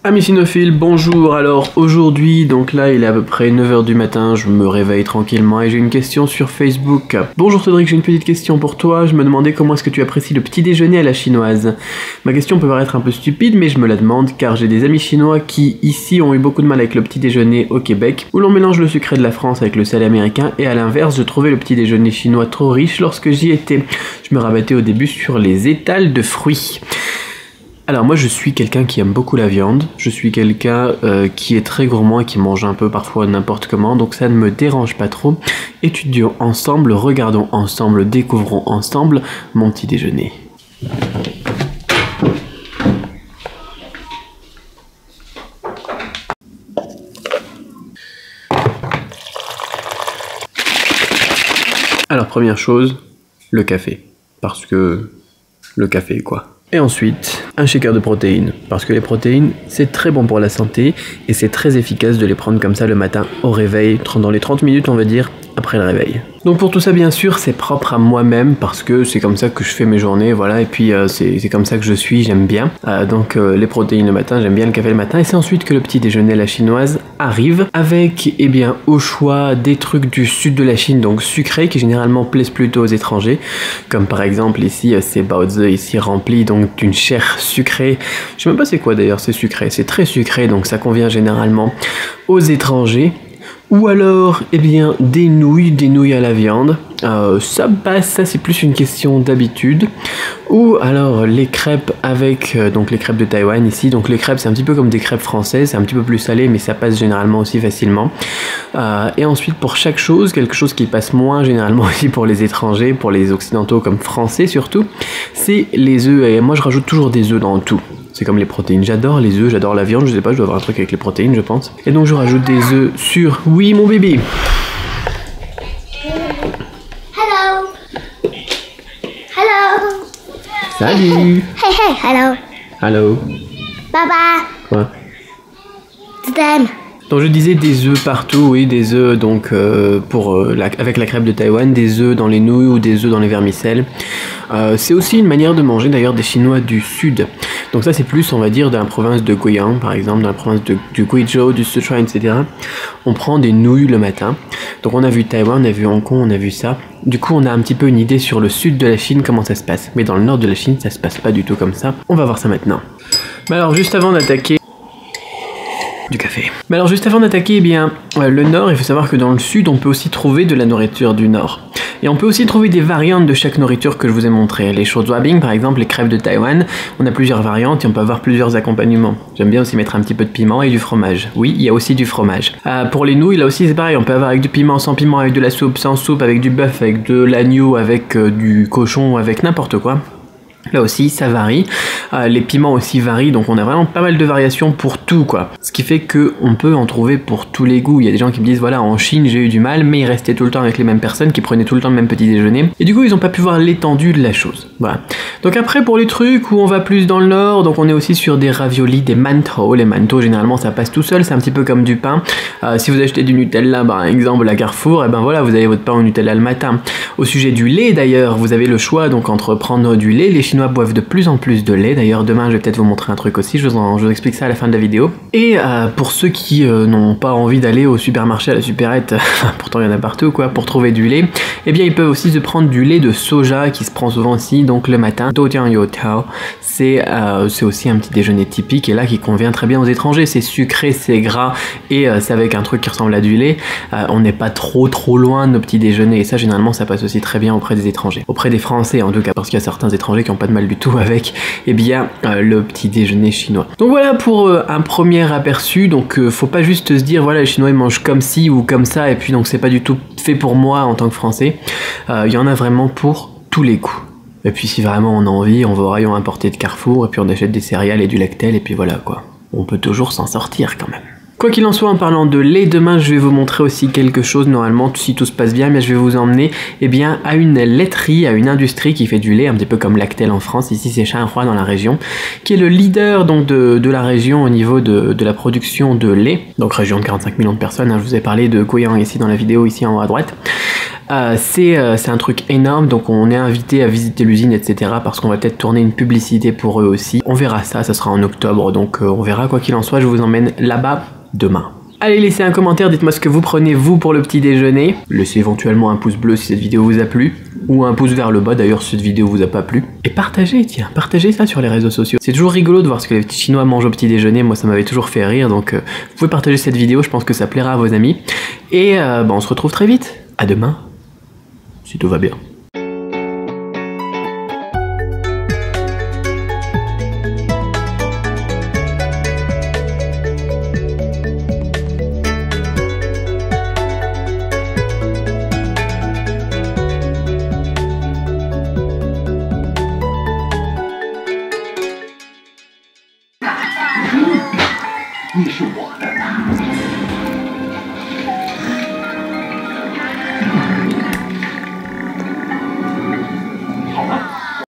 Amis cynophiles, bonjour. Alors aujourd'hui, donc là il est à peu près 9h du matin, je me réveille tranquillement et j'ai une question sur Facebook. Bonjour Cédric, j'ai une petite question pour toi, je me demandais comment est-ce que tu apprécies le petit déjeuner à la chinoise. Ma question peut paraître un peu stupide mais je me la demande car j'ai des amis chinois qui ici ont eu beaucoup de mal avec le petit déjeuner au Québec où l'on mélange le sucré de la France avec le salé américain et à l'inverse je trouvais le petit déjeuner chinois trop riche lorsque j'y étais. Je me rabattais au début sur les étals de fruits. Alors moi je suis quelqu'un qui aime beaucoup la viande, je suis quelqu'un qui est très gourmand et qui mange un peu parfois n'importe comment, donc ça ne me dérange pas trop. Étudions ensemble, regardons ensemble, découvrons ensemble mon petit déjeuner. Alors première chose, le café, parce que le café quoi. Et ensuite, un shaker de protéines, parce que les protéines, c'est très bon pour la santé et c'est très efficace de les prendre comme ça le matin au réveil, dans les 30 minutes on va dire, après le réveil. Donc pour tout ça bien sûr c'est propre à moi-même parce que c'est comme ça que je fais mes journées, voilà, et puis c'est comme ça que je suis, j'aime bien. Donc les protéines le matin, j'aime bien le café le matin et c'est ensuite que le petit déjeuner à la chinoise arrive avec eh bien au choix des trucs du sud de la Chine, donc sucrés qui généralement plaisent plutôt aux étrangers, comme par exemple ici c'est baozi ici rempli donc d'une chair sucrée. Je sais même pas c'est quoi d'ailleurs, c'est sucré, c'est très sucré donc ça convient généralement aux étrangers. Ou alors, eh bien, des nouilles à la viande. Ça passe, ça c'est plus une question d'habitude. Ou alors les crêpes avec, donc les crêpes de Taïwan ici. Donc les crêpes c'est un petit peu comme des crêpes françaises, c'est un petit peu plus salé mais ça passe généralement aussi facilement. Et ensuite pour chaque chose, quelque chose qui passe moins généralement aussi pour les étrangers, pour les occidentaux comme français surtout, c'est les œufs. Et moi je rajoute toujours des œufs dans tout. C'est comme les protéines, j'adore les œufs, j'adore la viande, je sais pas, je dois avoir un truc avec les protéines je pense. Et donc je rajoute des œufs sur... Oui mon bébé. Hello. Hello. Salut. Hey hey, hello. Hello. Baba. Quoi? Today. Donc je disais des œufs partout, oui, des œufs donc avec la crêpe de Taïwan, des œufs dans les nouilles ou des œufs dans les vermicelles. C'est aussi une manière de manger d'ailleurs des Chinois du Sud. Donc ça c'est plus on va dire dans la province de Guiyang par exemple, dans la province du Guizhou, du Sichuan, etc. On prend des nouilles le matin. Donc on a vu Taïwan, on a vu Hong Kong, on a vu ça. Du coup on a un petit peu une idée sur le sud de la Chine, comment ça se passe. Mais dans le nord de la Chine ça se passe pas du tout comme ça. On va voir ça maintenant. Mais alors juste avant d'attaquer... Du café. Mais alors juste avant d'attaquer, eh bien, le nord, il faut savoir que dans le sud, on peut aussi trouver de la nourriture du nord. Et on peut aussi trouver des variantes de chaque nourriture que je vous ai montré. Les shouzhuabing, par exemple, les crêpes de Taïwan, on a plusieurs variantes et on peut avoir plusieurs accompagnements. J'aime bien aussi mettre un petit peu de piment et du fromage. Oui, il y a aussi du fromage. Pour les nouilles, là aussi c'est pareil, on peut avoir avec du piment, sans piment, avec de la soupe, sans soupe, avec du bœuf, avec de l'agneau, avec du cochon, avec n'importe quoi. Là aussi, ça varie. Les piments aussi varient, donc on a vraiment pas mal de variations pour tout, quoi. Ce qui fait que on peut en trouver pour tous les goûts. Il y a des gens qui me disent, voilà, en Chine, j'ai eu du mal, mais ils restaient tout le temps avec les mêmes personnes, qui prenaient tout le temps le même petit déjeuner. Et du coup, ils ont pas pu voir l'étendue de la chose. Voilà. Donc après, pour les trucs où on va plus dans le nord, donc on est aussi sur des raviolis, des mantou. Les mantou, généralement, ça passe tout seul, c'est un petit peu comme du pain. Si vous achetez du Nutella, par exemple, à Carrefour, et ben voilà, vous avez votre pain au Nutella le matin. Au sujet du lait, d'ailleurs, vous avez le choix, donc, entre prendre du lait, les Chinois boivent de plus en plus de lait. D'ailleurs demain je vais peut-être vous montrer un truc aussi, je vous explique ça à la fin de la vidéo. Et pour ceux qui n'ont pas envie d'aller au supermarché, à la supérette, pourtant il y en a partout quoi, pour trouver du lait, eh bien ils peuvent aussi se prendre du lait de soja qui se prend souvent aussi, donc le matin. Doujiang Youtiao, c'est aussi un petit déjeuner typique et là qui convient très bien aux étrangers. C'est sucré, c'est gras et c'est avec un truc qui ressemble à du lait. On n'est pas trop loin de nos petits déjeuners et ça généralement ça passe aussi très bien auprès des étrangers. Auprès des Français en tout cas, parce qu'il y a certains étrangers qui n'ont pas de mal du tout avec eh bien le petit déjeuner chinois. Donc voilà pour un premier aperçu. Donc faut pas juste se dire voilà les Chinois ils mangent comme ci ou comme ça et puis donc c'est pas du tout fait pour moi en tant que Français. Il y en a vraiment pour tous les goûts. Et puis si vraiment on a envie, on va au rayon importé de Carrefour et puis on achète des céréales et du Lactel et puis voilà quoi. On peut toujours s'en sortir quand même. Quoi qu'il en soit, en parlant de lait, demain je vais vous montrer aussi quelque chose, normalement si tout se passe bien, mais je vais vous emmener eh bien, à une laiterie, à une industrie qui fait du lait, un petit peu comme Lactel en France, ici c'est Changhua dans la région, qui est le leader donc, de la région au niveau de la production de lait, donc région de 45 millions de personnes, hein, je vous ai parlé de Guiyang ici dans la vidéo, ici en haut à droite. C'est un truc énorme, donc on est invité à visiter l'usine, etc. parce qu'on va peut-être tourner une publicité pour eux aussi. On verra ça sera en octobre, donc on verra quoi qu'il en soit, je vous emmène là-bas demain. Allez, laissez un commentaire, dites-moi ce que vous prenez vous pour le petit déjeuner. Laissez éventuellement un pouce bleu si cette vidéo vous a plu, ou un pouce vers le bas d'ailleurs si cette vidéo vous a pas plu. Et partagez, tiens, partagez ça sur les réseaux sociaux. C'est toujours rigolo de voir ce que les petits Chinois mangent au petit déjeuner, moi ça m'avait toujours fait rire, donc vous pouvez partager cette vidéo, je pense que ça plaira à vos amis. Et on se retrouve très vite, à demain, si tout va bien.